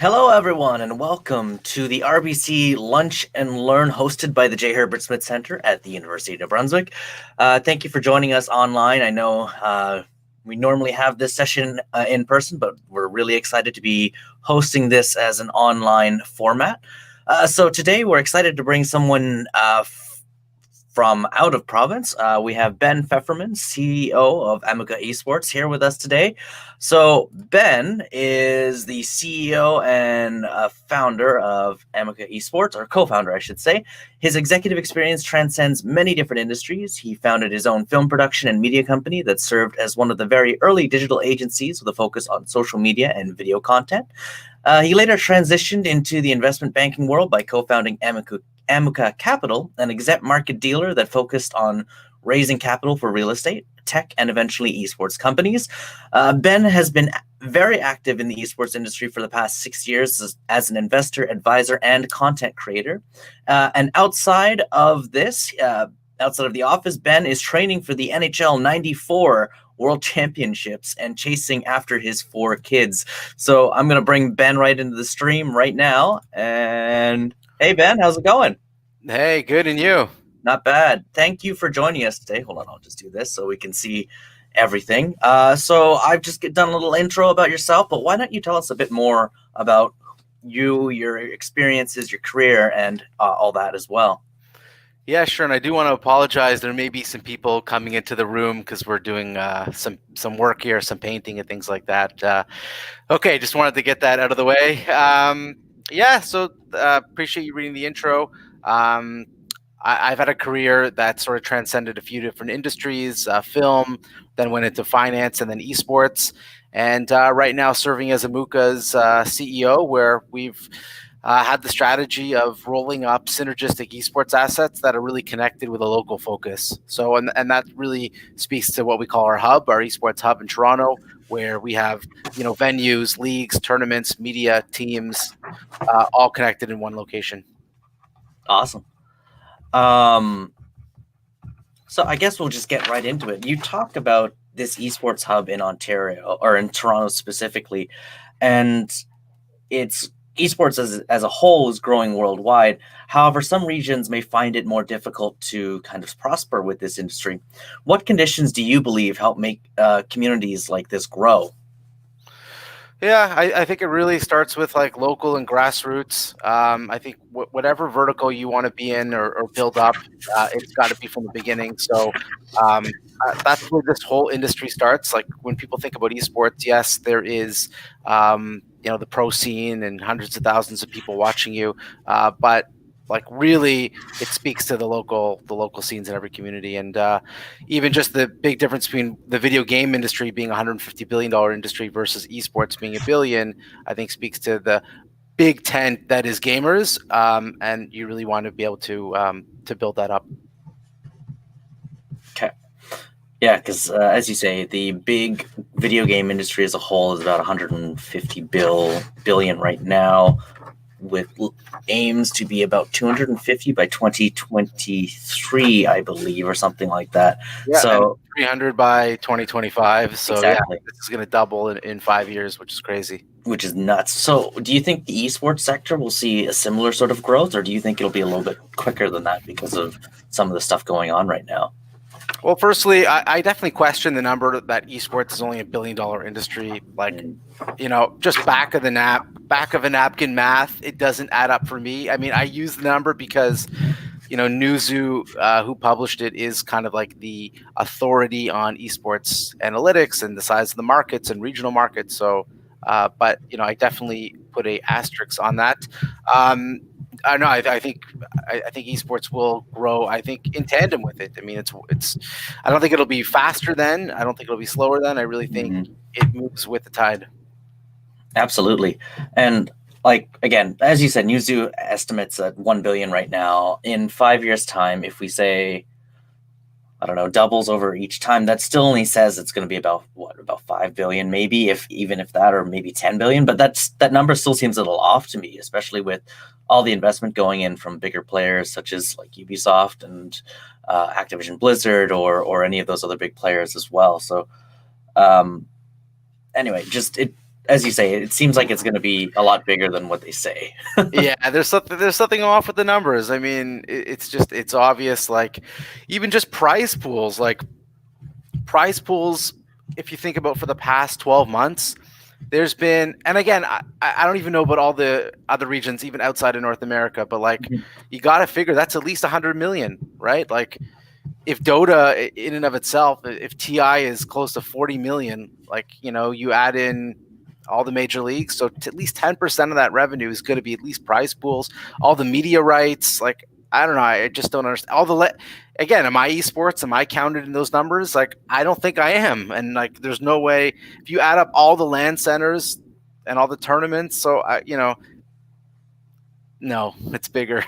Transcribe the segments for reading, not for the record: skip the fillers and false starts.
Hello, everyone, and welcome to the RBC Lunch and Learn hosted by the J. Herbert Smith Center at the University of New Brunswick. Thank you for joining us online. I know we normally have this session in person, but we're really excited to be hosting this as an online format. So today we're excited to bring someone from out of province. We have Ben Feferman, CEO of Amuka Esports, here with us today. So Ben is the CEO and founder of Amuka Esports, or co-founder, I should say. His executive experience transcends many different industries. He founded his own film production and media company that served as one of the very early digital agencies with a focus on social media and video content. He later transitioned into the investment banking world by co-founding Amuka Capital, an exempt market dealer that focused on raising capital for real estate, tech, and eventually esports companies. Ben has been very active in the esports industry for the past 6 years as an investor, advisor, and content creator. And outside of this, outside of the office, Ben is training for the NHL 94 World Championships and chasing after his 4 kids. So I'm going to bring Ben right into the stream right now. And hey, Ben, how's it going? Hey, good, and you? Not bad. Thank you for joining us today. Hold on, I'll just do this so we can see everything. So I've just done a little intro about yourself, but why don't you tell us a bit more about you, your experiences, your career, and all that as well? Yeah, sure. And I do want to apologize. There may be some people coming into the room because we're doing some work here, some painting and things like that. Okay, just wanted to get that out of the way. So appreciate you reading the intro. I've had a career that sort of transcended a few different industries, film, then went into finance and then esports. And right now serving as Amuka's CEO, where we've had the strategy of rolling up synergistic esports assets that are really connected with a local focus. So, and that really speaks to what we call our hub, our esports hub in Toronto, where we have, venues, leagues, tournaments, media, teams, all connected in one location. Awesome. So I guess we'll just get right into it. You talked about this esports hub in Ontario, or in Toronto specifically, and it's esports as a whole is growing worldwide. However, some regions may find it more difficult to kind of prosper with this industry. What conditions do you believe help make communities like this grow? Yeah, I think it really starts with like local and grassroots. I think whatever vertical you want to be in or build up, it's got to be from the beginning. So that's where this whole industry starts. Like when people think about esports, yes, there is, the pro scene and hundreds of thousands of people watching you, but like really it speaks to the local scenes in every community. And even just the big difference between the video game industry being $150 billion industry versus esports being $1 billion, I think speaks to the big tent that is gamers. And you really want to be able to build that up. Okay. Yeah, because as you say, the big video game industry as a whole is about 150 billion right now, with aims to be about 250 by 2023, I believe, or something like that. Yeah, so 300 by 2025. So exactly. Yeah, this is going to double in 5 years, which is crazy. Which is nuts. So do you think the esports sector will see a similar sort of growth, or do you think it'll be a little bit quicker than that because of some of the stuff going on right now? Well, firstly, I definitely question the number that esports is only $1 billion industry. Like, just back of a napkin math, it doesn't add up for me. I mean, I use the number because, Newzoo, who published it, is kind of like the authority on esports analytics and the size of the markets and regional markets. So, but I definitely put a asterisk on that. I know. I think esports will grow. I think in tandem with it. I mean, it's. I don't think it'll be faster then. I don't think it'll be slower then. I really think it moves with the tide. Absolutely. And like, again, as you said, Newzoo estimates at 1 billion right now. In 5 years' time, if we say, I don't know, doubles over each time, that still only says it's going to be about 5 billion, maybe, even if that, or maybe 10 billion. But that number still seems a little off to me, especially with all the investment going in from bigger players such as like Ubisoft and Activision Blizzard, or any of those other big players as well. So anyway, as you say, it seems like it's going to be a lot bigger than what they say. Yeah, there's something off with the numbers. I mean, it's obvious. Like, even just prize pools. If you think about for the past 12 months, there's been, and again, I don't even know about all the other regions, even outside of North America, but like, you got to figure that's at least 100 million, right? Like, if Dota in and of itself, if TI is close to 40 million, like, you add in all the major leagues, so at least 10% of that revenue is going to be at least prize pools, all the media rights. Like, I don't know, I just don't understand all the again, am I esports? Am I counted in those numbers? Like, I don't think I am. And like, there's no way if you add up all the LAN centers and all the tournaments. So no, it's bigger.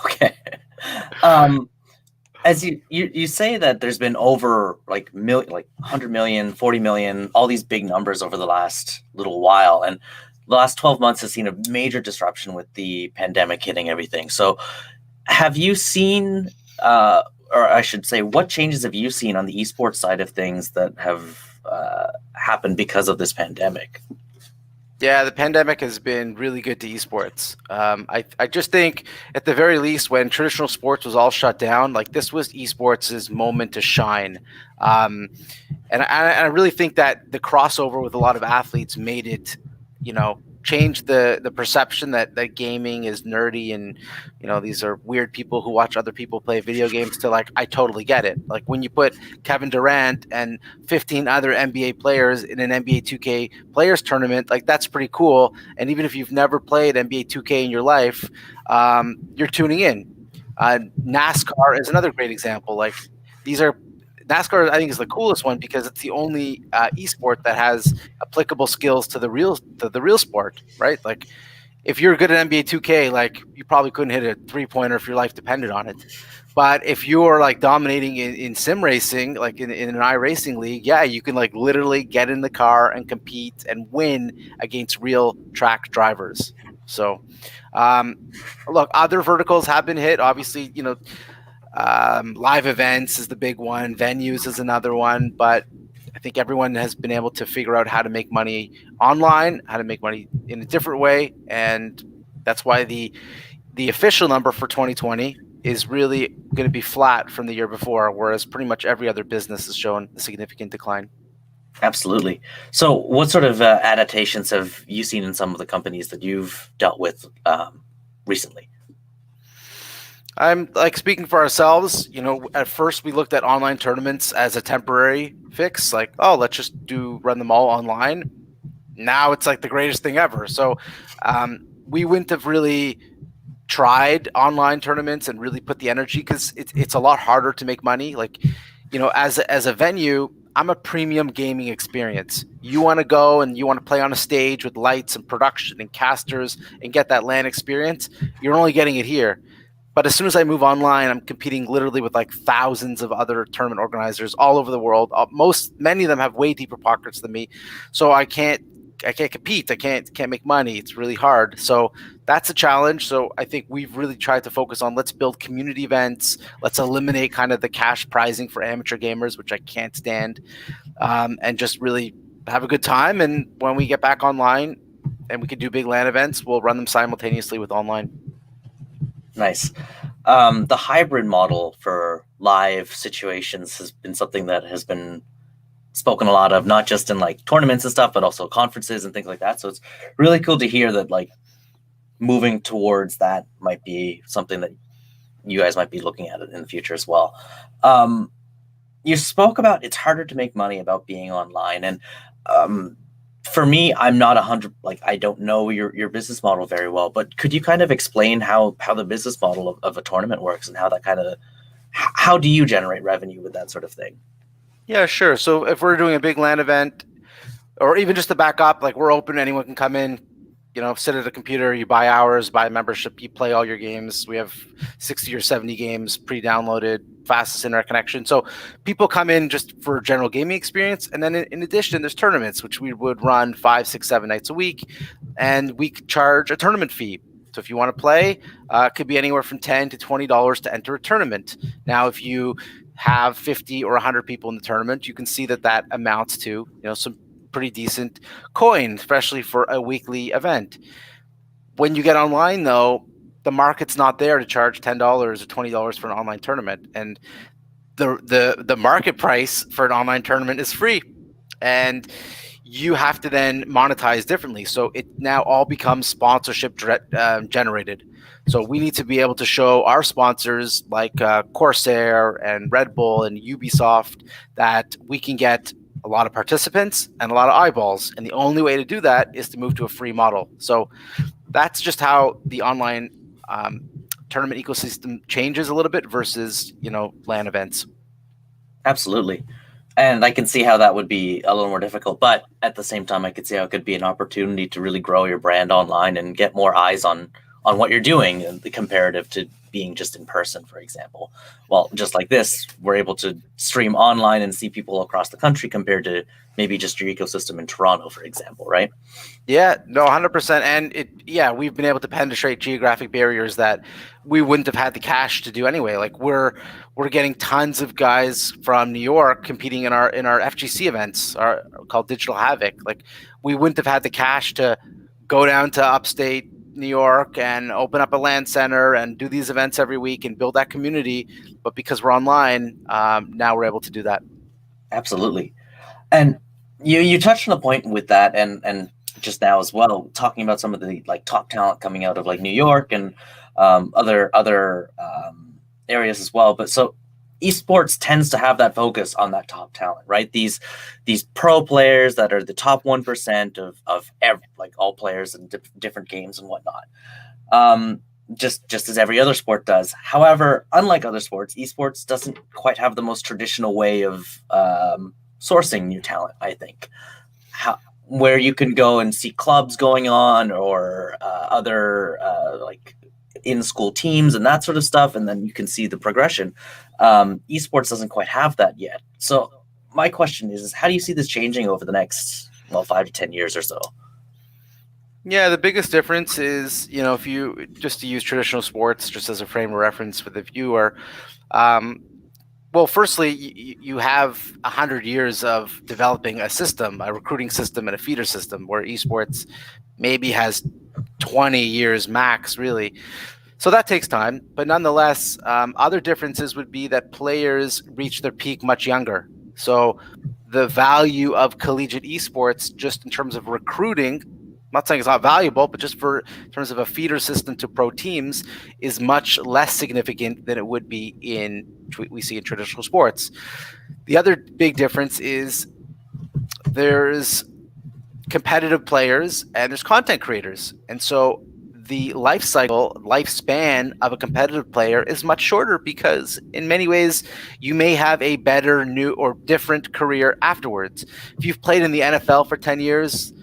Okay. As you say that there's been over like 100 million, 40 million, all these big numbers over the last little while, and the last 12 months has seen a major disruption with the pandemic hitting everything. So have you seen, or I should say, what changes have you seen on the esports side of things that have happened because of this pandemic? Yeah, the pandemic has been really good to esports. I just think at the very least, when traditional sports was all shut down, like, this was esports' moment to shine. And I really think that the crossover with a lot of athletes made it, change the perception that gaming is nerdy and, these are weird people who watch other people play video games, to like, I totally get it. Like, when you put Kevin Durant and 15 other NBA players in an NBA 2K players tournament, like, that's pretty cool. And even if you've never played NBA 2K in your life, you're tuning in. NASCAR is another great example. Like, these are NASCAR, I think, is the coolest one because it's the only esport that has applicable skills to the real sport, right? Like, if you're good at NBA 2K, like, you probably couldn't hit a 3-pointer if your life depended on it. But if you're like dominating in sim racing, like in an iRacing league, yeah, you can like literally get in the car and compete and win against real track drivers. So, look, other verticals have been hit. Obviously, live events is the big one. Venues is another one. But I think everyone has been able to figure out how to make money online, how to make money in a different way. And that's why the official number for 2020 is really going to be flat from the year before, whereas pretty much every other business has shown a significant decline. Absolutely. So what sort of adaptations have you seen in some of the companies that you've dealt with recently? I'm like, speaking for ourselves, at first we looked at online tournaments as a temporary fix, like, oh, let's just run them all online. Now it's like the greatest thing ever. So we wouldn't have really tried online tournaments and really put the energy, because it's a lot harder to make money. Like, as a venue, I'm a premium gaming experience. You want to go and you want to play on a stage with lights and production and casters and get that LAN experience. You're only getting it here. But as soon as I move online, I'm competing literally with like thousands of other tournament organizers all over the world. Many of them have way deeper pockets than me, so I can't compete. I can't make money. It's really hard. So that's a challenge. So I think we've really tried to focus on, let's build community events. Let's eliminate kind of the cash prizing for amateur gamers, which I can't stand, and just really have a good time. And when we get back online and we can do big LAN events, we'll run them simultaneously with online. Nice. The hybrid model for live situations has been something that has been spoken a lot of, not just in like tournaments and stuff, but also conferences and things like that. So it's really cool to hear that like moving towards that might be something that you guys might be looking at it in the future as well. You spoke about it's harder to make money about being online, and for me, I'm not 100, like, I don't know your business model very well, but could you kind of explain how the business model of a tournament works, and how that kind of, how do you generate revenue with that sort of thing? Yeah, sure. So if we're doing a big LAN event, or even just to back up, like, we're open, anyone can come in, sit at a computer, you buy hours, buy a membership, you play all your games. We have 60 or 70 games pre-downloaded, fastest internet connection. So people come in just for general gaming experience. And then in addition, there's tournaments, which we would run 5, 6, 7 nights a week. And we charge a tournament fee. So if you want to play, it could be anywhere from $10 to $20 to enter a tournament. Now, if you have 50 or 100 people in the tournament, you can see that amounts to, some pretty decent coin, especially for a weekly event. When you get online, though, the market's not there to charge $10 or $20 for an online tournament, and the market price for an online tournament is free, and you have to then monetize differently. So it now all becomes sponsorship generated. So we need to be able to show our sponsors like Corsair and Red Bull and Ubisoft that we can get a lot of participants and a lot of eyeballs. And the only way to do that is to move to a free model. So that's just how the online tournament ecosystem changes a little bit versus, LAN events. Absolutely. And I can see how that would be a little more difficult, but at the same time, I could see how it could be an opportunity to really grow your brand online and get more eyes on what you're doing, and the comparative to being just in person, for example. Well, just like this, we're able to stream online and see people across the country compared to maybe just your ecosystem in Toronto, for example, right? Yeah, no, 100%. And we've been able to penetrate geographic barriers that we wouldn't have had the cash to do anyway. Like we're getting tons of guys from New York competing in our FGC events, called Digital Havoc. Like we wouldn't have had the cash to go down to upstate New York and open up a LAN center and do these events every week and build that community. But because we're online, now we're able to do that. Absolutely. And you touched on a point with that, and just now as well, talking about some of the like top talent coming out of like New York and other areas as well. But so esports tends to have that focus on that top talent, right? These pro players that are the top 1% of like all players in different games and whatnot. Just as every other sport does. However, unlike other sports, esports doesn't quite have the most traditional way of sourcing new talent, I think. Where you can go and see clubs going on, or other like in-school teams and that sort of stuff, and then you can see the progression. Esports doesn't quite have that yet. So my question is how do you see this changing over the next 5 to 10 years or so? Yeah, the biggest difference is, if you just to use traditional sports just as a frame of reference for the viewer, well, firstly, you have 100 years of developing a system, a recruiting system and a feeder system, where esports maybe has 20 years max, really. So that takes time. But nonetheless, other differences would be that players reach their peak much younger. So the value of collegiate esports, just in terms of recruiting, I'm not saying it's not valuable, but just in terms of a feeder system to pro teams, is much less significant than it would be we see in traditional sports. The other big difference is there's competitive players and there's content creators. And so the lifespan of a competitive player is much shorter, because in many ways you may have a better, new or different career afterwards. If you've played in the NFL for 10 years,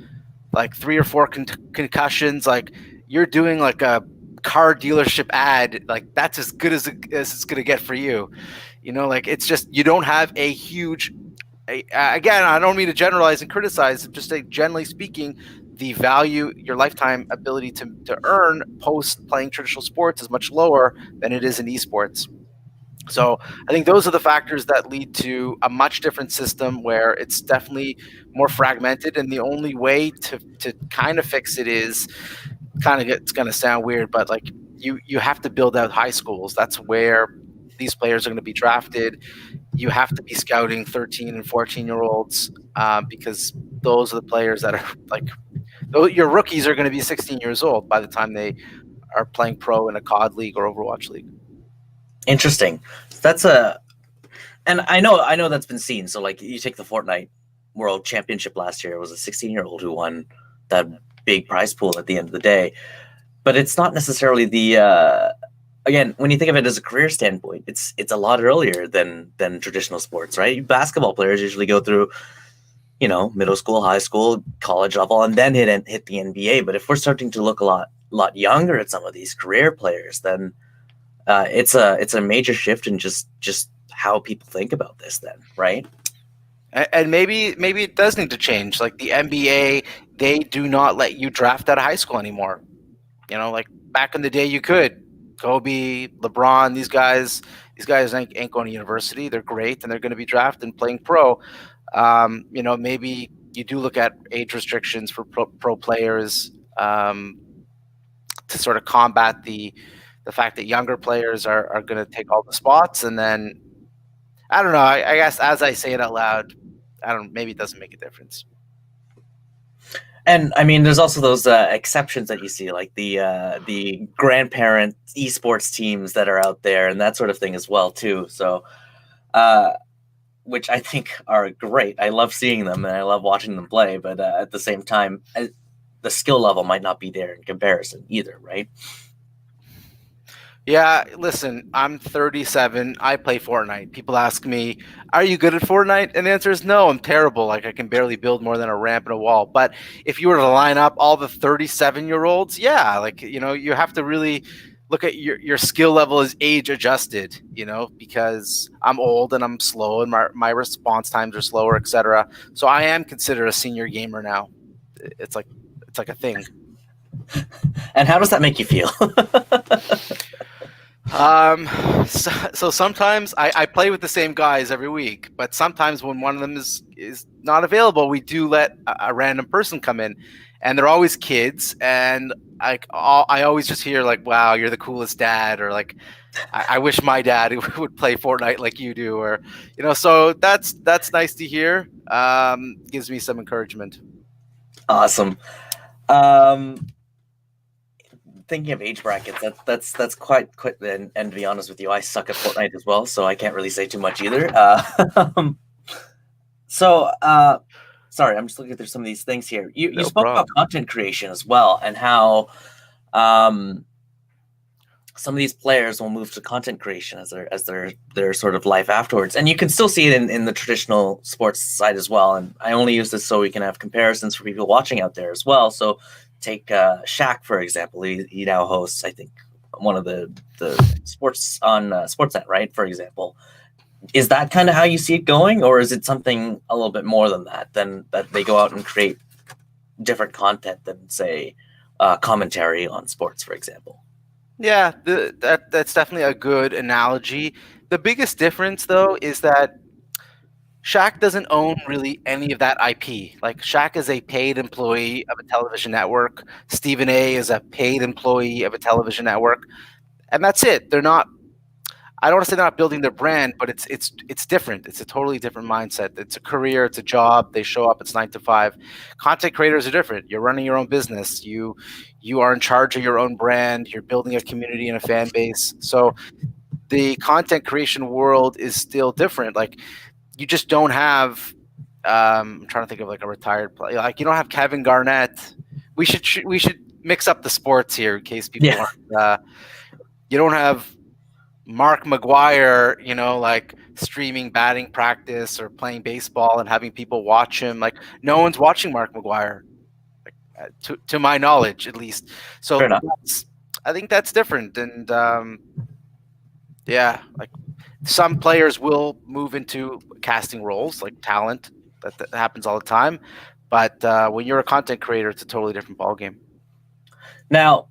like 3 or 4 concussions, like you're doing like a car dealership ad, like that's as good as it's going to get for you. Like it's just, you don't have a huge, again, I don't mean to generalize and criticize, just say generally speaking, the value, your lifetime ability to earn post playing traditional sports is much lower than it is in esports. So I think those are the factors that lead to a much different system, where it's definitely more fragmented. And the only way to kind of fix it is it's going to sound weird, but like you have to build out high schools. That's where these players are going to be drafted. You have to be scouting 13 and 14-year-olds because those are the players that are like, your rookies are going to be 16 years old by the time they are playing pro in a COD league or Overwatch league. Interesting. And I know that's been seen. So like you take the Fortnite World Championship last year, it was a 16-year-old who won that big prize pool at the end of the day. But it's not necessarily the again, when you think of it as a career standpoint, it's a lot earlier than traditional sports, right? Basketball players usually go through, middle school, high school, college level, and then hit the NBA. But if we're starting to look a lot younger at some of these career players, then it's a major shift in just how people think about this then, right? And maybe it does need to change. Like the NBA, they do not let you draft out of high school anymore. Like back in the day, you could. Kobe, LeBron, these guys ain't going to university. They're great, and they're going to be drafted and playing pro. Maybe You do look at age restrictions for pro players to sort of combat the fact that younger players are going to take all the spots. And then I don't know. I guess as I say it out loud, maybe it doesn't make a difference. And I mean, there's also those exceptions that you see, like the grandparent esports teams that are out there and that sort of thing as well too. So, which I think are great. I love seeing them and I love watching them play. But at the same time, the skill level might not be there in comparison either, right? Yeah, listen, I'm 37. I play Fortnite. People ask me, "Are you good at Fortnite?" And the answer is no. I'm terrible. Like I can barely build more than a ramp and a wall. But if you were to line up all the 37-year-olds, yeah, like you have to really look at your skill level is age adjusted. Because I'm old and I'm slow and my response times are slower, etc. So I am considered a senior gamer now. It's like a thing. And how does that make you feel? So sometimes I play with the same guys every week, but sometimes when one of them is not available, we do let a random person come in, and they're always kids, and I always just hear like, "Wow, you're the coolest dad," or like, "I wish my dad would play Fortnite like you do," or so that's nice to hear. Gives me some encouragement. Awesome. Thinking of age brackets, that's quite and to be honest with you, I suck at Fortnite as well, so I can't really say too much either. Sorry, I'm just looking through some of these things here. You spoke about content creation as well, and how some of these players will move to content creation as their sort of life afterwards, and you can still see it in the traditional sports side as well. And I only use this so we can have comparisons for people watching out there as well. So take Shaq, for example. He now hosts, I think, one of the sports on Sportsnet, right? For example, is that kind of how you see it going, or is it something a little bit more than that? Than that they go out and create different content than, say, commentary on sports, for example? Yeah, that's definitely a good analogy. The biggest difference, though, is that Shaq doesn't own really any of that IP. Like Shaq is a paid employee of a television network. Stephen A is a paid employee of a television network, and that's it. They're not. I don't want to say they're not building their brand, but it's different. It's a totally different mindset. It's a career. It's a job. They show up. It's 9 to 5. Content creators are different. You're running your own business. You are in charge of your own brand. You're building a community and a fan base. So the content creation world is still different. Like you just don't have. I'm trying to think of like a retired player. Like you don't have Kevin Garnett. We should mix up the sports here in case people aren't. You don't have Mark McGuire, like streaming batting practice or playing baseball and having people watch him. Like no one's watching Mark McGuire, like, to my knowledge, at least. So I think that's different. And yeah, like some players will move into casting roles, like talent. That happens all the time. But when you're a content creator, it's a totally different ballgame. Now,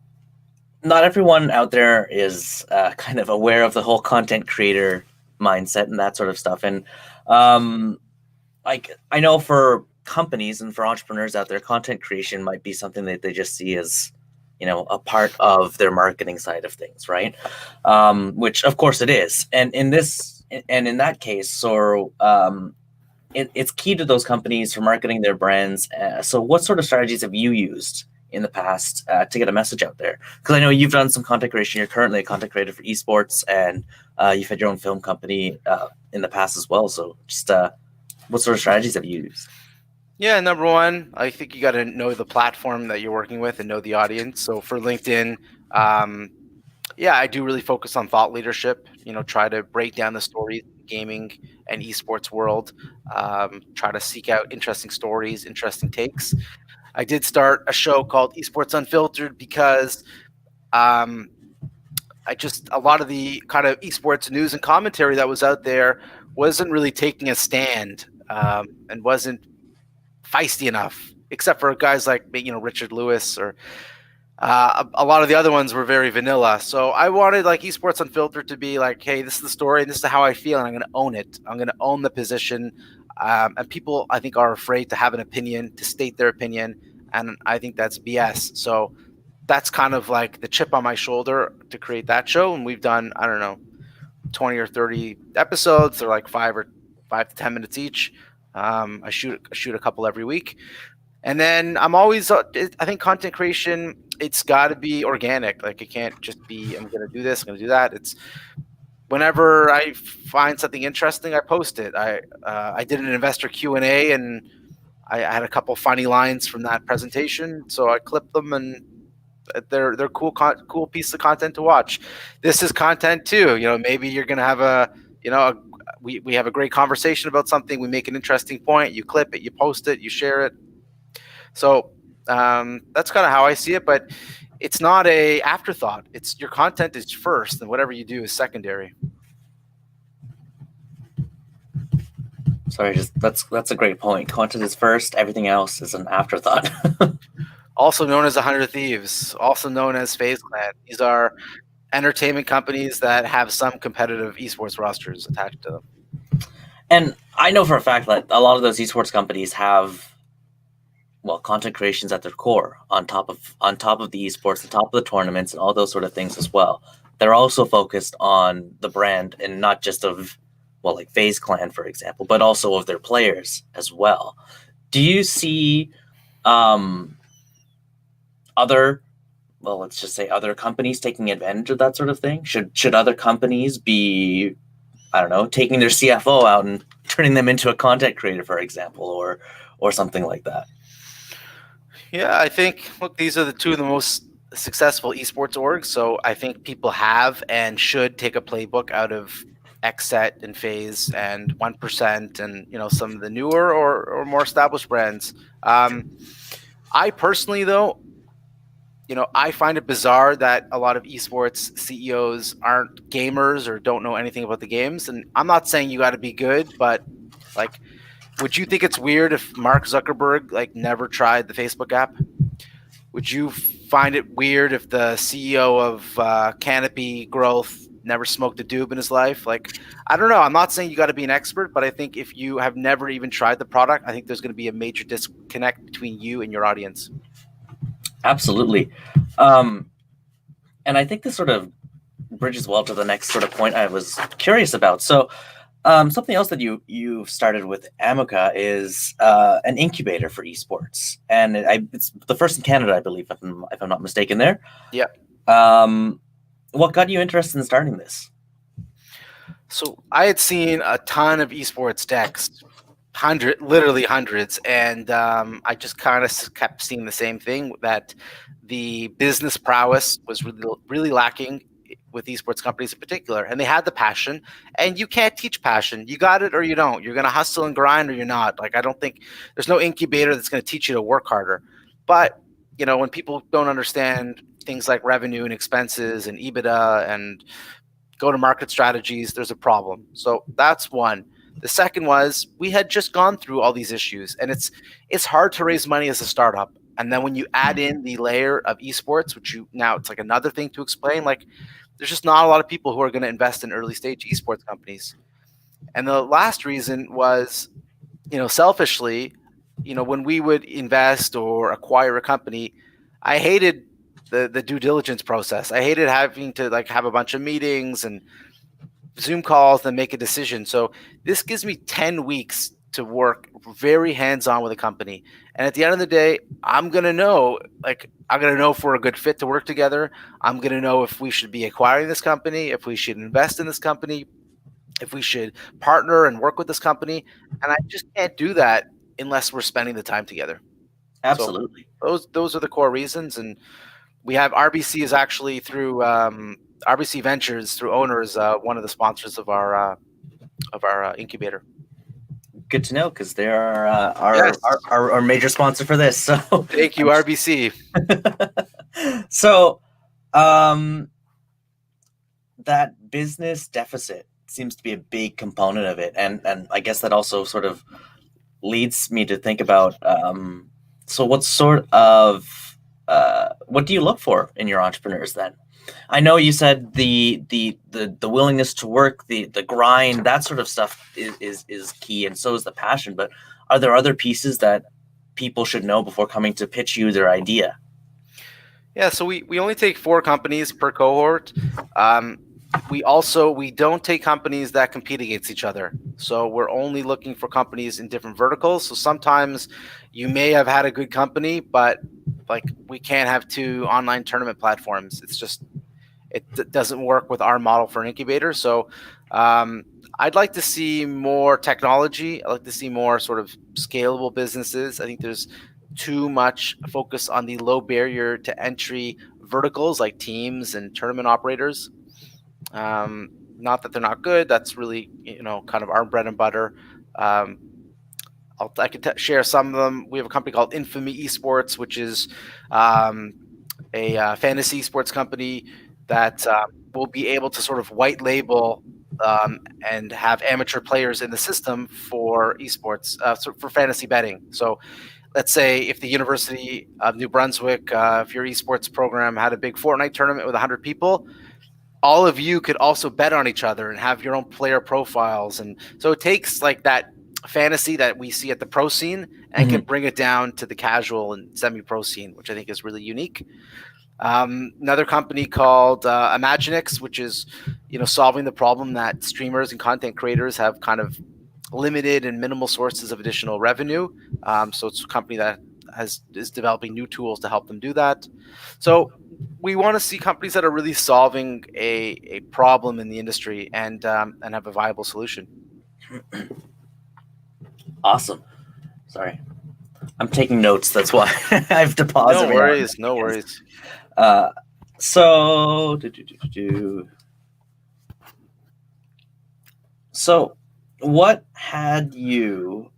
not everyone out there is kind of aware of the whole content creator mindset and that sort of stuff. And like I know for companies and for entrepreneurs out there, content creation might be something that they just see as, a part of their marketing side of things, right? Which of course it is. And in that case, so it's key to those companies for marketing their brands. So what sort of strategies have you used in the past to get a message out there? Because I know you've done some content creation. You're currently a content creator for esports, and you've had your own film company in the past as well. So just what sort of strategies have you used? Yeah, number one, I think you got to know the platform that you're working with and know the audience. So for LinkedIn, yeah, I do really focus on thought leadership, try to break down the stories in the gaming and esports world, try to seek out interesting stories, interesting takes. I did start a show called Esports Unfiltered because a lot of the kind of esports news and commentary that was out there wasn't really taking a stand and wasn't feisty enough, except for guys like Richard Lewis or A lot of the other ones were very vanilla. So I wanted like Esports Unfiltered to be like, hey, this is the story and this is how I feel, and I'm going to own it. I'm going to own the position. And people, I think, are afraid to have an opinion, to state their opinion. And I think that's BS. So that's kind of like the chip on my shoulder to create that show. And we've done, I don't know, 20 or 30 episodes. They're like 5 to 10 minutes each. I shoot a couple every week. And then I'm always, I think content creation, it's got to be organic. Like it can't just be, I'm going to do this, I'm going to do that. It's whenever I find something interesting, I post it. I did an investor Q&A, and I had a couple funny lines from that presentation, so I clipped them, and they're cool piece of content to watch. This is content too. Maybe you're going to have we have a great conversation about something. We make an interesting point. You clip it, you post it, you share it. So that's kind of how I see it, but it's not a afterthought. It's your content is first, and whatever you do is secondary. Sorry, that's a great point. Content is first, everything else is an afterthought. Also known as 100 Thieves, also known as FaZe Clan. These are entertainment companies that have some competitive esports rosters attached to them. And I know for a fact that a lot of those esports companies have, well, content creations at their core on top of the esports, on top of the tournaments and all those sort of things as well. They're also focused on the brand, and not just of, well, like FaZe Clan, for example, but also of their players as well. Do you see other, well, let's just say other companies taking advantage of that sort of thing? Should other companies be, I don't know, taking their CFO out and turning them into a content creator, for example, or something like that? Yeah, I think, look, these are the two of the most successful esports orgs. So I think people have and should take a playbook out of Xset and FaZe and 1% and some of the newer or more established brands. I personally, though, I find it bizarre that a lot of esports CEOs aren't gamers or don't know anything about the games. And I'm not saying you got to be good, but like, would you think it's weird if Mark Zuckerberg never tried the Facebook app? Would you find it weird if the CEO of Canopy Growth never smoked a doob in his life? I don't know. I'm not saying you got to be an expert, but I think if you have never even tried the product, I think there's going to be a major disconnect between you and your audience. Absolutely. And I think this sort of bridges well to the next sort of point I was curious about. So something else that you started with Amuka is an incubator for esports, and it's the first in Canada, I believe, if I'm not mistaken. There. Yeah. What got you interested in starting this? So I had seen a ton of esports decks, literally hundreds, and I just kind of kept seeing the same thing, that the business prowess was really lacking with esports companies in particular, and they had the passion, and you can't teach passion. You got it or you don't. You're going to hustle and grind or you're not. I don't think there's no incubator that's going to teach you to work harder. But when people don't understand things like revenue and expenses and EBITDA and go-to-market strategies, there's a problem. So that's one. The second was, we had just gone through all these issues, and it's hard to raise money as a startup. And then when you add in the layer of esports, now it's like another thing to explain, there's just not a lot of people who are going to invest in early stage esports companies. And the last reason was, selfishly, when we would invest or acquire a company, I hated the due diligence process. I hated having to have a bunch of meetings and Zoom calls and make a decision. So this gives me 10 weeks to work very hands-on with a company. And at the end of the day, I'm going to know if we're a good fit to work together. I'm going to know if we should be acquiring this company, if we should invest in this company, if we should partner and work with this company. And I just can't do that unless we're spending the time together. Absolutely. So those are the core reasons. And we have RBC is actually through RBC Ventures, through owners, one of the sponsors of our incubator. Good to know, because they are our major sponsor for this. So thank you, RBC. So, that business deficit seems to be a big component of it, and I guess that also sort of leads me to think about. So, what sort of what do you look for in your entrepreneurs then? I know you said the willingness to work, the grind, that sort of stuff is key, and so is the passion. But are there other pieces that people should know before coming to pitch you their idea? Yeah, so we only take 4 companies per cohort. We don't take companies that compete against each other. So we're only looking for companies in different verticals. So sometimes you may have had a good company, but like we can't have 2 online tournament platforms. It's just it doesn't work with our model for an incubator. So I'd like to see more technology. I'd like to see more sort of scalable businesses. I think there's too much focus on the low barrier to entry verticals like teams and tournament operators. Not that they're not good. That's really, kind of our bread and butter. Um, I can share some of them. We have a company called Infamy Esports, which is a fantasy sports company that will be able to sort of white label and have amateur players in the system for esports, for fantasy betting. So let's say if the University of New Brunswick, if your esports program had a big Fortnite tournament with 100 people, all of you could also bet on each other and have your own player profiles. And so it takes like that fantasy that we see at the pro scene and can bring it down to the casual and semi-pro scene, which I think is really unique. Another company called Imaginix, which is, solving the problem that streamers and content creators have kind of limited and minimal sources of additional revenue. So it's a company that is developing new tools to help them do that. So we want to see companies that are really solving a problem in the industry and have a viable solution. Awesome. Sorry, I'm taking notes. That's why I have to pause. No worries. No worries. So, so what had you?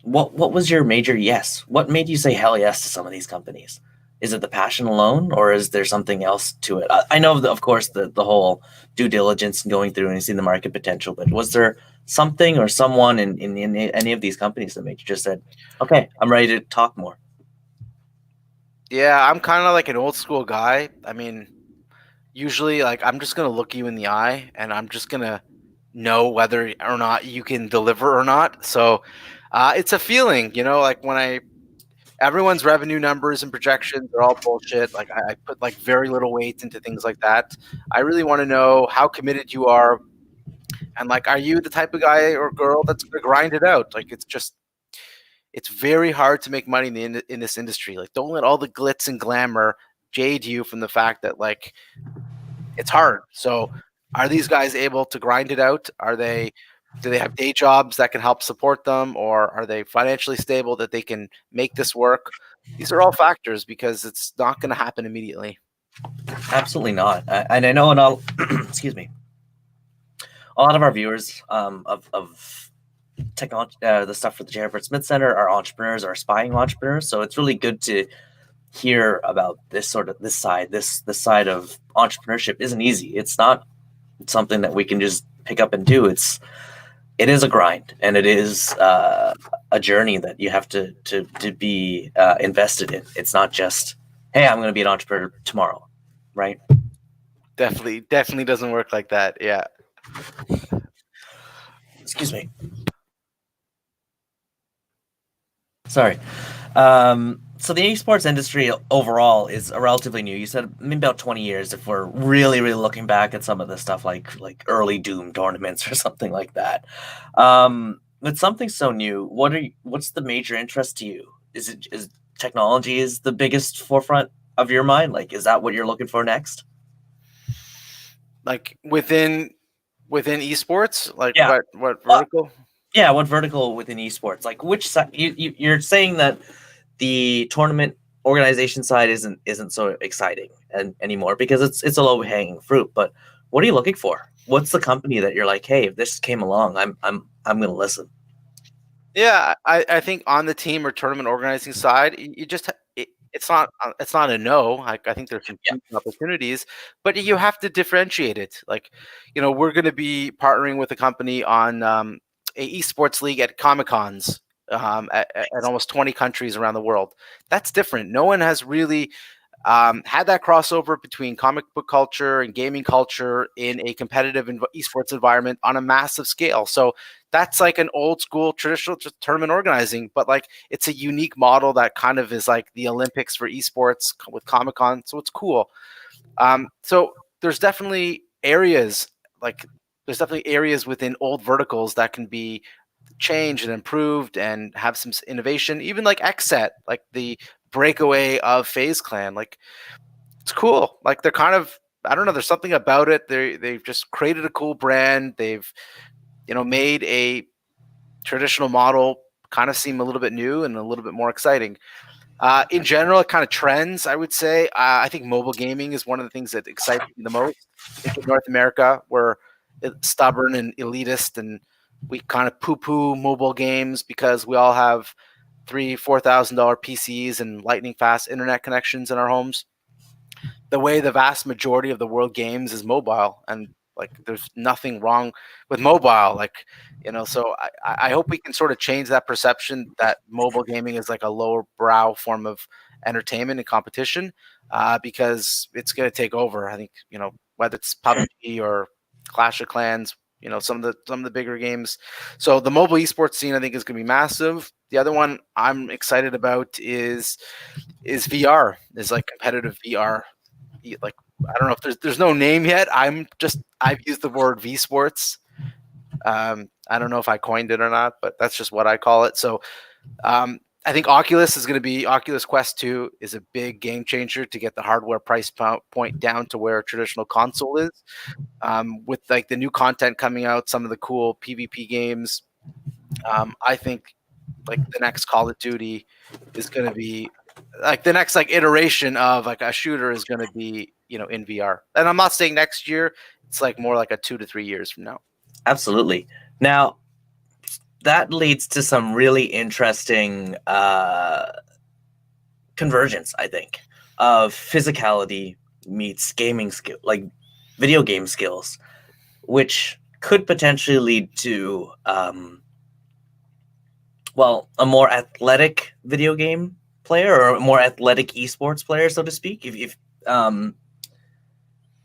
What was your major yes? What made you say hell yes to some of these companies? Is it the passion alone, or is there something else to it? I know, of course, the whole due diligence and going through and seeing the market potential, but was there something or someone in any of these companies that made you just said, okay, I'm ready to talk more? Yeah, I'm kind of like an old school guy. I mean, usually, like, I'm just going to look you in the eye and I'm just going to know whether or not you can deliver or not. So it's a feeling, like everyone's revenue numbers and projections are all bullshit. Like I put like very little weight into things like that. I really want to know how committed you are. And like, are you the type of guy or girl that's going to grind it out? Like, it's very hard to make money in this industry. Like, don't let all the glitz and glamour jade you from the fact that like it's hard. So are these guys able to grind it out? Do they have day jobs that can help support them, or are they financially stable that they can make this work? These are all factors because it's not going to happen immediately. Absolutely not. And I know, and I'll excuse me. A lot of our viewers of technology, the stuff for the J. Herbert Smith Center, are entrepreneurs, are aspiring entrepreneurs. So it's really good to hear about this side. This side of entrepreneurship isn't easy. It's not something that we can just pick up and do. It is a grind, and it is a journey that you have to be invested in. It's not just, hey, I'm going to be an entrepreneur tomorrow, right? Definitely doesn't work like that. Yeah. Excuse me. Sorry. So the esports industry overall is relatively new. You said maybe about 20 years if we're really, really looking back at some of the stuff like early Doom tournaments or something like that. With something so new, what's the major interest to you? Is technology is the biggest forefront of your mind? Like, is that what you're looking for next? Like within esports, like Yeah. what vertical? Yeah, what vertical within esports? Like which side? You're saying that the tournament organization side isn't so exciting anymore because it's a low hanging fruit. But what are you looking for? What's the company that you're like, hey, if this came along, I'm gonna listen. Yeah, I think on the team or tournament organizing side, you just it's not a no. I think there's some Yeah. huge opportunities, but you have to differentiate it. Like, we're going to be partnering with a company on a esports league at Comic Cons. at almost 20 countries around the world. That's different. No one has really had that crossover between comic book culture and gaming culture in a competitive esports environment on a massive scale. So that's like an old school traditional tournament organizing, but like it's a unique model that kind of is like the Olympics for esports with Comic-Con. So it's cool. So there's definitely areas like there's definitely areas within old verticals that can be changed and improved and have some innovation. Even like XSET, like the breakaway of FaZe Clan, like it's cool. Like they're kind of, I don't know, there's something about it. They've just created a cool brand. They've made a traditional model kind of seem a little bit new and a little bit more exciting. In general, it kind of trends, I would say. I think mobile gaming is one of the things that excites me the most. I think in North America, we're stubborn and elitist, and we kind of poo-poo mobile games because we all have $3,000-$4,000 PCs and lightning fast internet connections in our homes. The way the vast majority of the world games is mobile, and like there's nothing wrong with mobile, like so I hope we can sort of change that perception that mobile gaming is like a lower brow form of entertainment and competition, because it's going to take over. I think whether it's PUBG or Clash of Clans, some of the bigger games. So the mobile esports scene I think is going to be massive. The other one I'm excited about is VR, is like competitive VR. Like I don't know if there's no name yet. I've used the word V Sports. I don't know if I coined it or not, but that's just what I call it. So I think Oculus Quest 2 is a big game changer to get the hardware price point down to where a traditional console is. With like the new content coming out, some of the cool PvP games, I think like the next Call of Duty is going to be like the next like iteration of like a shooter is going to be in VR. And I'm not saying next year. It's like more like a 2 to 3 years from now. Absolutely. Now, that leads to some really interesting convergence, I think, of physicality meets gaming skill, like video game skills, which could potentially lead to a more athletic video game player or a more athletic esports player, so to speak. If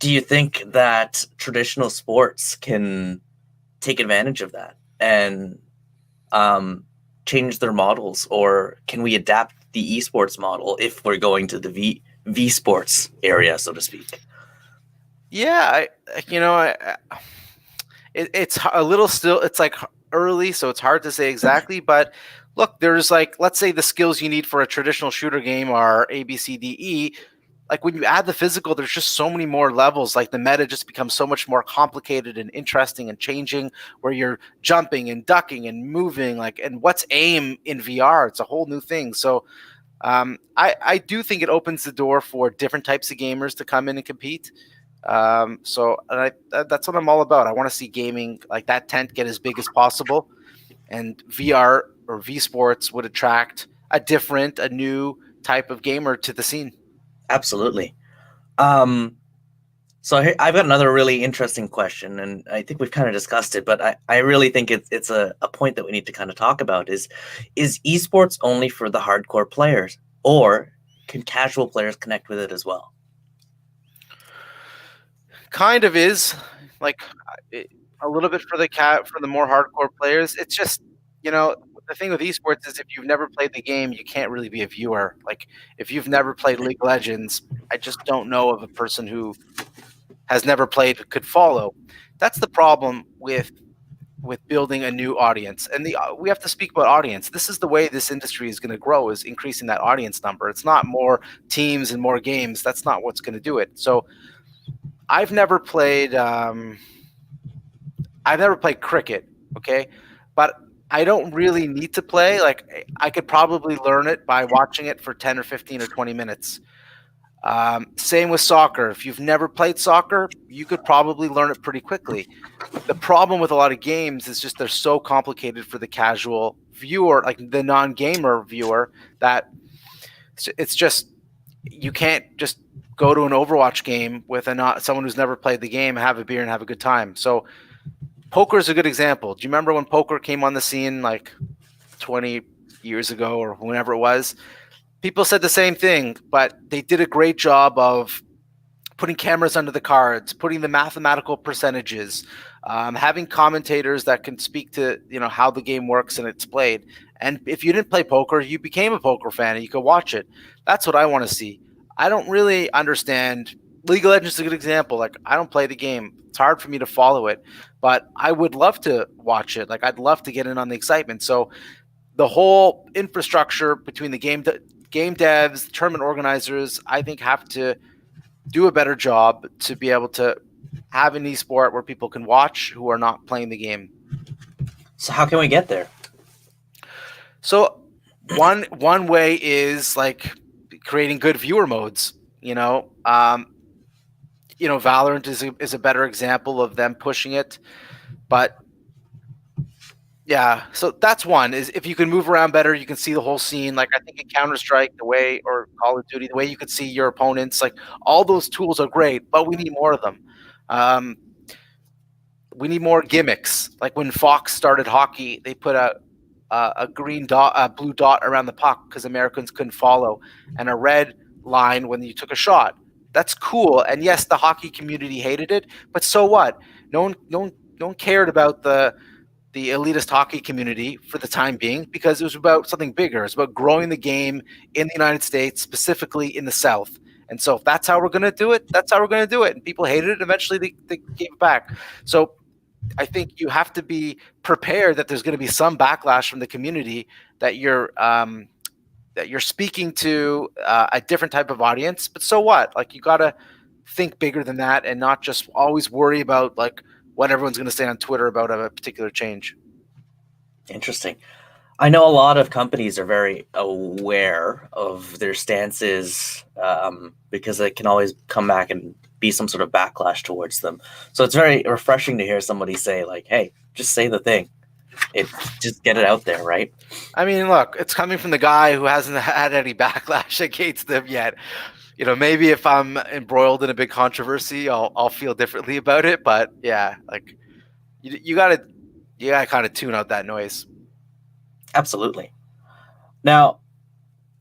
do you think that traditional sports can take advantage of that and change their models, or can we adapt the esports model if we're going to the V sports area, so to speak? Yeah, it's a little still. It's like early, so it's hard to say exactly. But look, there's like, let's say the skills you need for a traditional shooter game are A, B, C, D, E. Like when you add the physical, there's just so many more levels. Like the meta just becomes so much more complicated and interesting and changing, where you're jumping and ducking and moving, like, and what's aim in VR? It's a whole new thing. So I do think it opens the door for different types of gamers to come in and compete. So that's what I'm all about. I want to see gaming, like that tent, get as big as possible, and VR or V Sports would attract a new type of gamer to the scene. Absolutely. So I've got another really interesting question, and I think we've kind of discussed it, but I really think it's a point that we need to kind of talk about is esports only for the hardcore players, or can casual players connect with it as well? Kind of is like a little bit for the more hardcore players. It's just the thing with esports is if you've never played the game, you can't really be a viewer. Like if you've never played League of Legends, I just don't know of a person who has never played could follow. That's the problem with building a new audience, and we have to speak about audience. This is the way this industry is going to grow, is increasing that audience number. It's not more teams and more games. That's not what's going to do it. So I've never played cricket, okay? But I don't really need to play. Like I could probably learn it by watching it for 10 or 15 or 20 minutes. Same with soccer. If you've never played soccer, you could probably learn it pretty quickly. The problem with a lot of games is just they're so complicated for the casual viewer, like the non-gamer viewer, that it's just you can't just go to an Overwatch game with someone who's never played the game, have a beer, and have a good time. So poker is a good example. Do you remember when poker came on the scene like 20 years ago or whenever it was, people said the same thing, but they did a great job of putting cameras under the cards, putting the mathematical percentages, having commentators that can speak to how the game works and it's played. And if you didn't play poker, you became a poker fan and you could watch it. That's what I want to see. I don't really understand. League of Legends is a good example. Like, I don't play the game. It's hard for me to follow it, but I would love to watch it. Like, I'd love to get in on the excitement. So the whole infrastructure between the game devs, tournament organizers, I think have to do a better job to be able to have an esport where people can watch who are not playing the game. So how can we get there? So one way is like creating good viewer modes. Valorant is a better example of them pushing it, but yeah. So that's one, is if you can move around better, you can see the whole scene. Like, I think in Counter-Strike, or Call of Duty, the way you could see your opponents, like, all those tools are great, but we need more of them. We need more gimmicks. Like when Fox started hockey, they put a green dot, a blue dot around the puck because Americans couldn't follow, and a red line when you took a shot. That's cool. And yes, the hockey community hated it, but so what? No one cared about the elitist hockey community for the time being, because it was about something bigger. It's about growing the game in the United States, specifically in the South. And so if that's how we're going to do it, that's how we're going to do it. And people hated it. Eventually they gave it back. So I think you have to be prepared that there's going to be some backlash from the community, that you're speaking to a different type of audience. But so what? Like, you got to think bigger than that and not just always worry about like what everyone's going to say on Twitter about a particular change. Interesting. I know a lot of companies are very aware of their stances because it can always come back and be some sort of backlash towards them. So it's very refreshing to hear somebody say like, hey, just say the thing. Just get it out there, right? I mean, look, it's coming from the guy who hasn't had any backlash against them yet. Maybe if I'm embroiled in a big controversy, I'll feel differently about it. But yeah, like you gotta kind of tune out that noise. Absolutely. Now,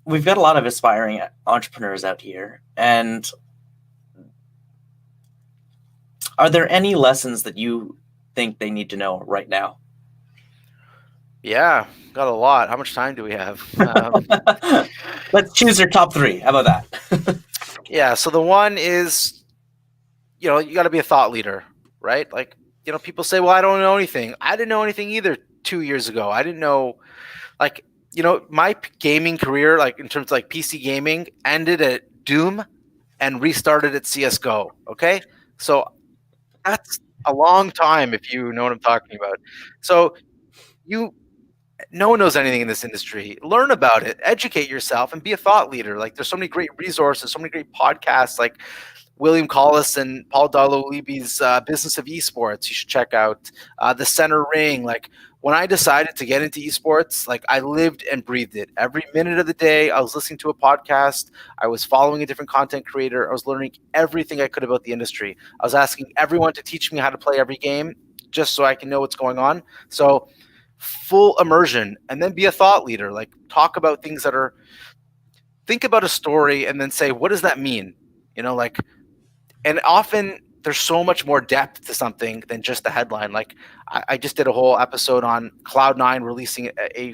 we've got a lot of aspiring entrepreneurs out here, and are there any lessons that you think they need to know right now? Yeah, got a lot. How much time do we have? Let's choose your top three. How about that? Yeah, so the one is, you got to be a thought leader, right? Like, people say, well, I don't know anything. I didn't know anything either 2 years ago. I didn't know, like, my gaming career, like in terms of like PC gaming, ended at Doom and restarted at CSGO. Okay. So that's a long time, if you know what I'm talking about. So no one knows anything in this industry. Learn about it, educate yourself, and be a thought leader. Like, there's so many great resources, so many great podcasts, like William Collis and Paul Dalolibi's Business of Esports. You should check out The Center Ring. Like, when I decided to get into esports, like, I lived and breathed it. Every minute of the day, I was listening to a podcast. I was following a different content creator. I was learning everything I could about the industry. I was asking everyone to teach me how to play every game just so I can know what's going on. So full immersion, and then be a thought leader. Like, talk about things that are, think about a story and then say, what does that mean? And often there's so much more depth to something than just the headline. Like, I just did a whole episode on Cloud9 releasing a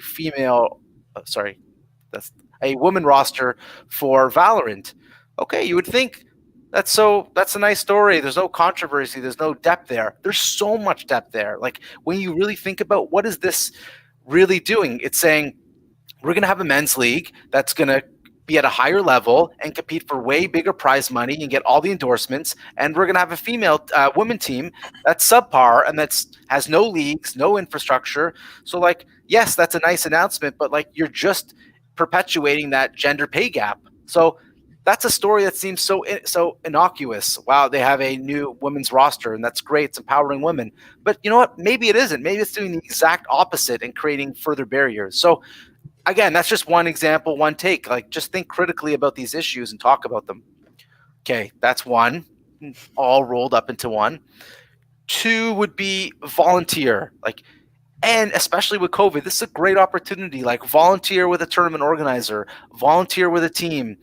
woman roster for Valorant. Okay, you would think that's a nice story. There's no controversy. There's no depth there. There's so much depth there. Like, when you really think about what is this really doing, it's saying we're going to have a men's league that's going to be at a higher level and compete for way bigger prize money and get all the endorsements. And we're going to have a female women team that's subpar and has no leagues, no infrastructure. So, like, yes, that's a nice announcement, but like, you're just perpetuating that gender pay gap. So that's a story that seems so innocuous. Wow, they have a new women's roster, and that's great. It's empowering women. But you know what? Maybe it isn't. Maybe it's doing the exact opposite and creating further barriers. So again, that's just one example, one take. Like, just think critically about these issues and talk about them. Okay, that's one, all rolled up into one. Two would be volunteer. Like, And especially with COVID, this is a great opportunity. Like volunteer with a tournament organizer, volunteer with a team.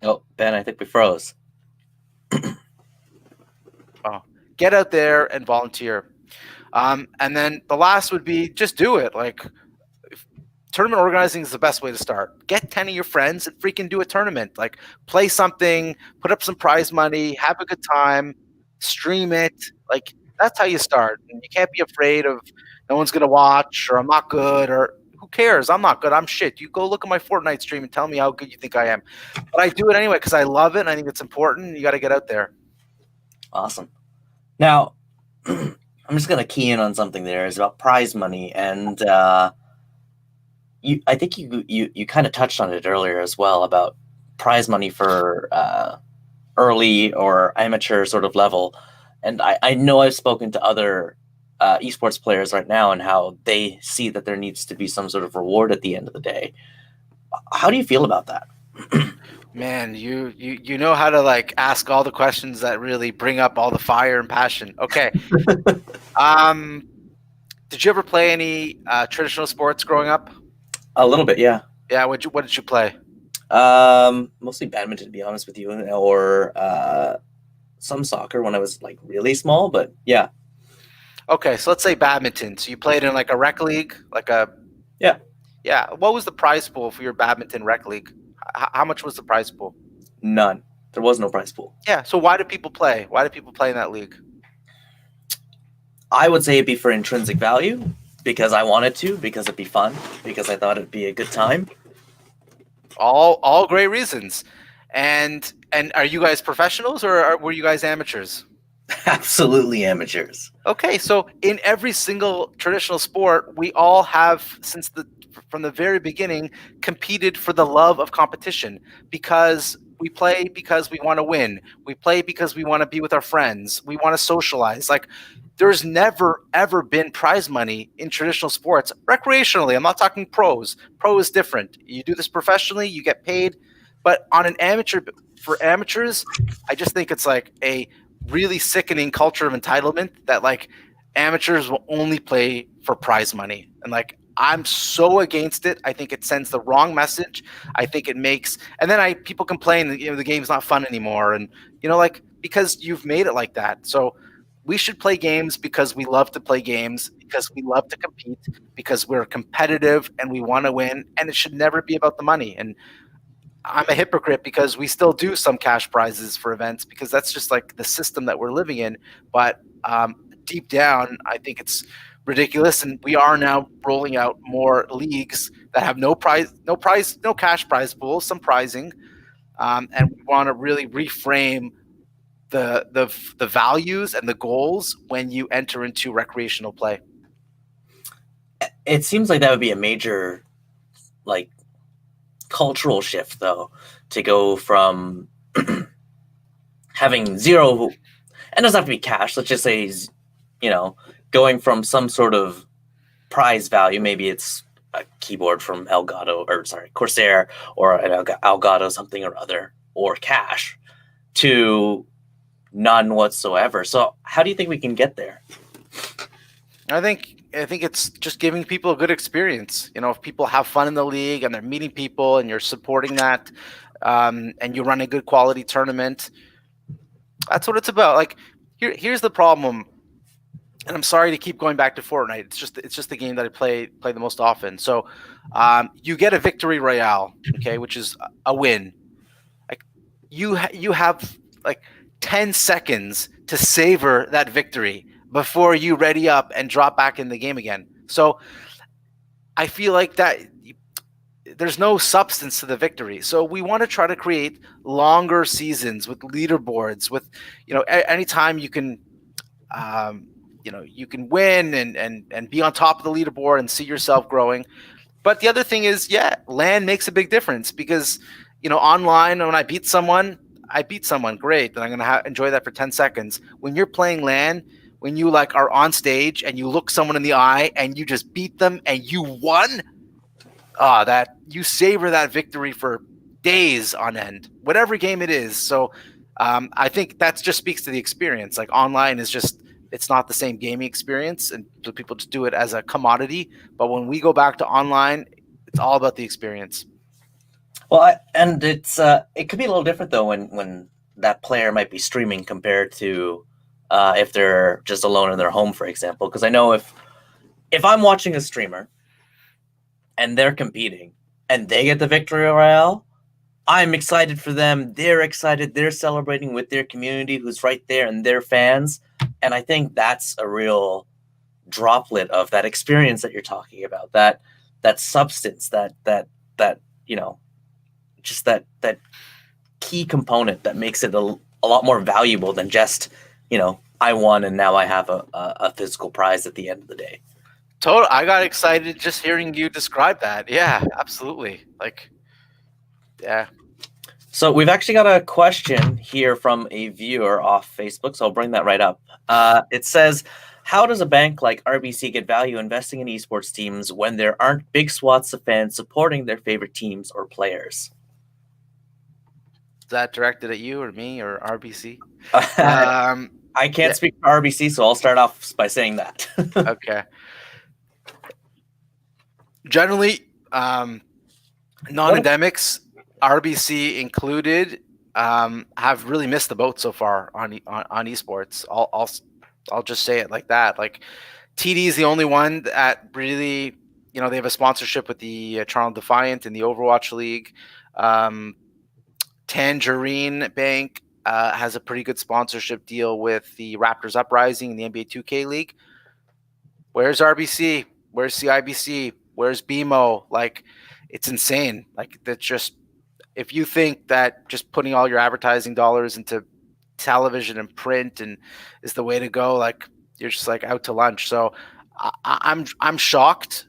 Oh, Ben, I think we froze. Get out there and volunteer. And then the last would be just do it. Like, tournament organizing is the best way to start. Get 10 of your friends and freaking do a tournament. Like, play something, put up some prize money, have a good time, stream it. Like, that's how you start. And you can't be afraid of no one's going to watch, or I'm not good, or who cares? I'm not good. I'm shit. You go look at my Fortnite stream and tell me how good you think I am. But I do it anyway because I love it and I think it's important. You got to get out there. Awesome. Now, I'm just going to key in on something there. It's about prize money. And I think you kind of touched on it earlier as well, about prize money for early or amateur sort of level. And I know I've spoken to other esports players right now and how they see that there needs to be some sort of reward at the end of the day. How do you feel about that? Man, you know how to like ask all the questions that really bring up all the fire and passion. Okay. Did you ever play any traditional sports growing up? A little bit, yeah. Yeah, what did you play? Mostly badminton, to be honest with you, or some soccer when I was like really small, but yeah. Okay, so let's say badminton. So you played in like a rec league, like a Yeah. What was the prize pool for your badminton rec league? How much was the prize pool? None. There was no prize pool. Yeah. So why do people play? Why do people play in that league? I would say it'd be for intrinsic value, because I wanted to, because it'd be fun, because I thought it'd be a good time. All great reasons. And are you guys professionals, or were you guys amateurs? Absolutely amateurs. Okay, so in every single traditional sport, we all have, from the very beginning, competed for the love of competition, because we play because we want to win. We play because we want to be with our friends. We want to socialize. Like, there's never, ever been prize money in traditional sports recreationally. I'm not talking pros. Pro is different. You do this professionally, you get paid. But for amateurs, I just think it's like a really sickening culture of entitlement that like amateurs will only play for prize money. And like, I'm so against it. I think it sends the wrong message. I think it makes, and then people complain that, the game's not fun anymore. And, like, because you've made it like that. So we should play games because we love to play games, because we love to compete, because we're competitive and we want to win. And it should never be about the money. And I'm a hypocrite because we still do some cash prizes for events, because that's just like the system that we're living in. But deep down, I think it's ridiculous. And we are now rolling out more leagues that have no cash prize pools, some prizing. And we want to really reframe the values and the goals when you enter into recreational play. It seems like that would be a major, like, cultural shift, though, to go from having zero, and it doesn't have to be cash. Let's just say, going from some sort of prize value. Maybe it's a keyboard from Corsair, or an Elgato something or other, or cash, to none whatsoever. So how do you think we can get there? I think it's just giving people a good experience. If people have fun in the league and they're meeting people and you're supporting that, and you run a good quality tournament, that's what it's about. Like, here's the problem, and I'm sorry to keep going back to Fortnite. It's just the game that I play the most often. So you get a victory royale, okay, which is a win. Like, you have like 10 seconds to savor that victory before you ready up and drop back in the game again. So I feel like that there's no substance to the victory. So we want to try to create longer seasons with leaderboards, with, anytime you can, you can win and be on top of the leaderboard and see yourself growing. But the other thing is, LAN makes a big difference, because, online, when I beat someone, great. Then I'm going to enjoy that for 10 seconds. When you're playing LAN, when you like are on stage and you look someone in the eye and you just beat them and you won, that you savor that victory for days on end, whatever game it is. So I think that just speaks to the experience. Like online is just, it's not the same gaming experience, and so people just do it as a commodity. But when we go back to online, it's all about the experience. Well, and it's it could be a little different though when that player might be streaming compared to if they're just alone in their home, for example. Because I know if I'm watching a streamer and they're competing and they get the victory royale, I'm excited for them. They're excited. They're celebrating with their community who's right there and their fans. And I think that's a real droplet of that experience that you're talking about. That substance, that just that key component that makes it a lot more valuable than just I won and now I have a physical prize at the end of the day. Total. I got excited just hearing you describe that. Yeah, absolutely. Like, yeah. So we've actually got a question here from a viewer off Facebook, so I'll bring that right up. It says, how does a bank like RBC get value investing in esports teams when there aren't big swaths of fans supporting their favorite teams or players? Is that directed at you or me or RBC? I can't speak for RBC, so I'll start off by saying that. Okay. Generally, non-endemics, RBC included, have really missed the boat so far on esports. I'll just say it like that. Like, TD is the only one that really, they have a sponsorship with the Toronto Defiant in the Overwatch League. Tangerine Bank has a pretty good sponsorship deal with the Raptors Uprising in the NBA 2K League. Where's RBC? Where's CIBC? Where's BMO? Like, it's insane. Like, that's just, if you think that just putting all your advertising dollars into television and print and is the way to go, like, you're just like out to lunch. So I'm shocked.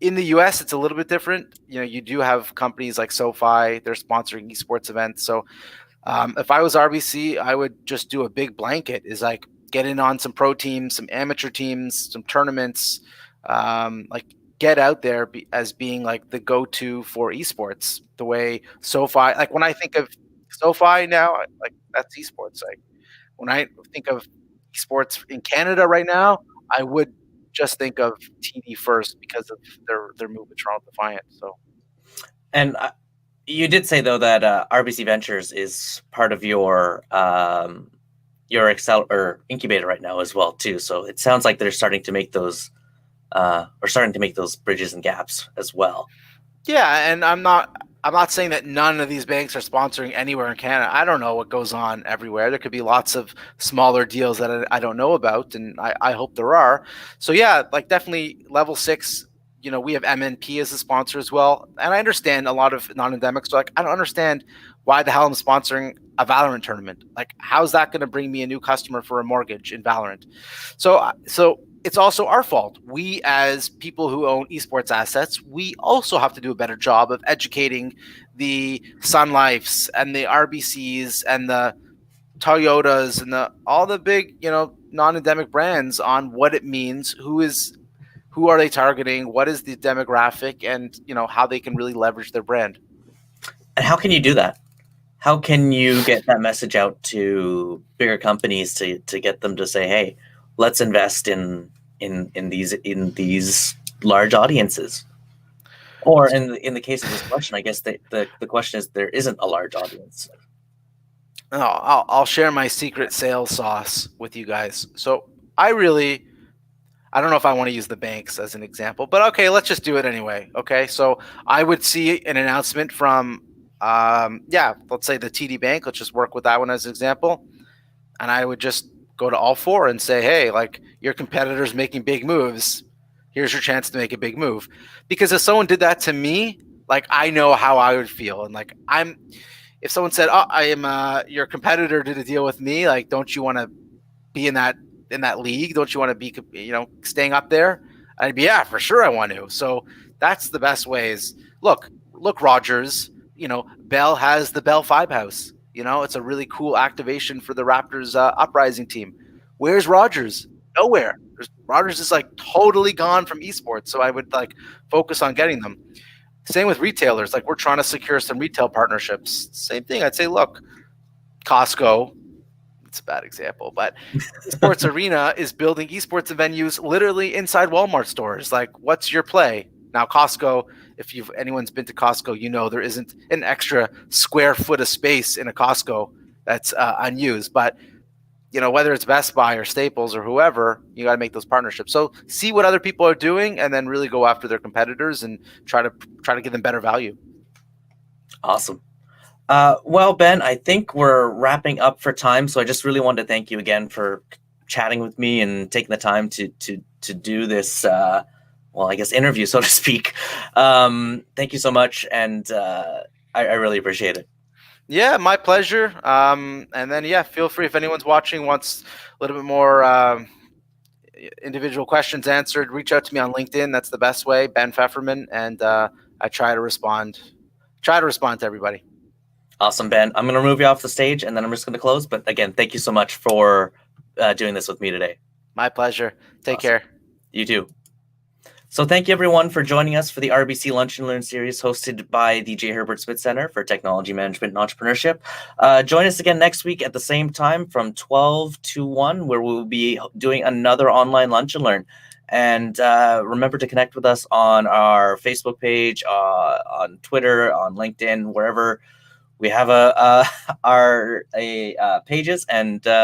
In the US, it's a little bit different. You do have companies like SoFi, they're sponsoring esports events. So if I was RBC, I would just do a big blanket, is like get in on some pro teams, some amateur teams, some tournaments, like get out there as being like the go-to for esports. The way SoFi, like when I think of SoFi now, like that's esports. Like when I think of esports in Canada right now, I would just think of TD first because of their move with Toronto Defiant. So, and you did say though that RBC Ventures is part of your incubator right now as well too. So it sounds like they're starting to make those bridges and gaps as well. Yeah, and I'm not saying that none of these banks are sponsoring anywhere in Canada. I don't know what goes on everywhere. There could be lots of smaller deals that I don't know about, and I hope there are. So yeah, like definitely level 6. We have MNP as a sponsor as well, and I understand a lot of non-endemics are like, I don't understand why the hell I'm sponsoring a Valorant tournament. Like, how's that going to bring me a new customer for a mortgage in Valorant? So it's also our fault. We, as people who own esports assets, we also have to do a better job of educating the Sun Lifes and the RBCs and the Toyotas and all the big, non-endemic brands on what it means, who are they targeting, what is the demographic, and how they can really leverage their brand. And how can you do that? How can you get that message out to bigger companies to get them to say, hey, let's invest in these large audiences? Or in the case of this question, I guess the question is, there isn't a large audience. No, I'll share my secret sales sauce with you guys. So I don't know if I want to use the banks as an example, but okay, let's just do it anyway. Okay, so I would see an announcement from, let's say the TD Bank. Let's just work with that one as an example. And I would just go to all four and say, hey, like, your competitor's making big moves. Here's your chance to make a big move. Because if someone did that to me, like, I know how I would feel. And like, if someone said, oh, your competitor did a deal with me, like, don't you want to be in that league? Don't you want to be, staying up there? I'd be, yeah, for sure I want to. So that's the best ways. Look, Rogers, Bell has the Bell 5 House. It's a really cool activation for the Raptors Uprising team. Where's Rogers? Nowhere. Rogers is like totally gone from esports. So I would like focus on getting them. Same with retailers. Like, we're trying to secure some retail partnerships. Same thing. I'd say, look, Costco, it's a bad example, but Esports Arena is building esports venues literally inside Walmart stores. Like, what's your play? Now, Costco, if anyone's been to Costco, you know there isn't an extra square foot of space in a Costco that's unused. But whether it's Best Buy or Staples or whoever, you got to make those partnerships. So see what other people are doing, and then really go after their competitors and try to give them better value. Awesome. Well, Ben, I think we're wrapping up for time, so I just really wanted to thank you again for chatting with me and taking the time to do this, I guess, interview, so to speak. Thank you so much, and I really appreciate it. Yeah, my pleasure. And then, feel free if anyone's watching wants a little bit more individual questions answered, reach out to me on LinkedIn. That's the best way, Ben Feferman, and I try to respond to everybody. Awesome, Ben. I'm going to remove you off the stage, and then I'm just going to close. But again, thank you so much for doing this with me today. My pleasure. Take care. You too. So thank you, everyone, for joining us for the RBC Lunch and Learn series hosted by the J. Herbert Smith Center for Technology Management and Entrepreneurship. Join us again next week at the same time from 12 to 1, where we'll be doing another online Lunch and Learn. And remember to connect with us on our Facebook page, on Twitter, on LinkedIn, wherever we have our pages. And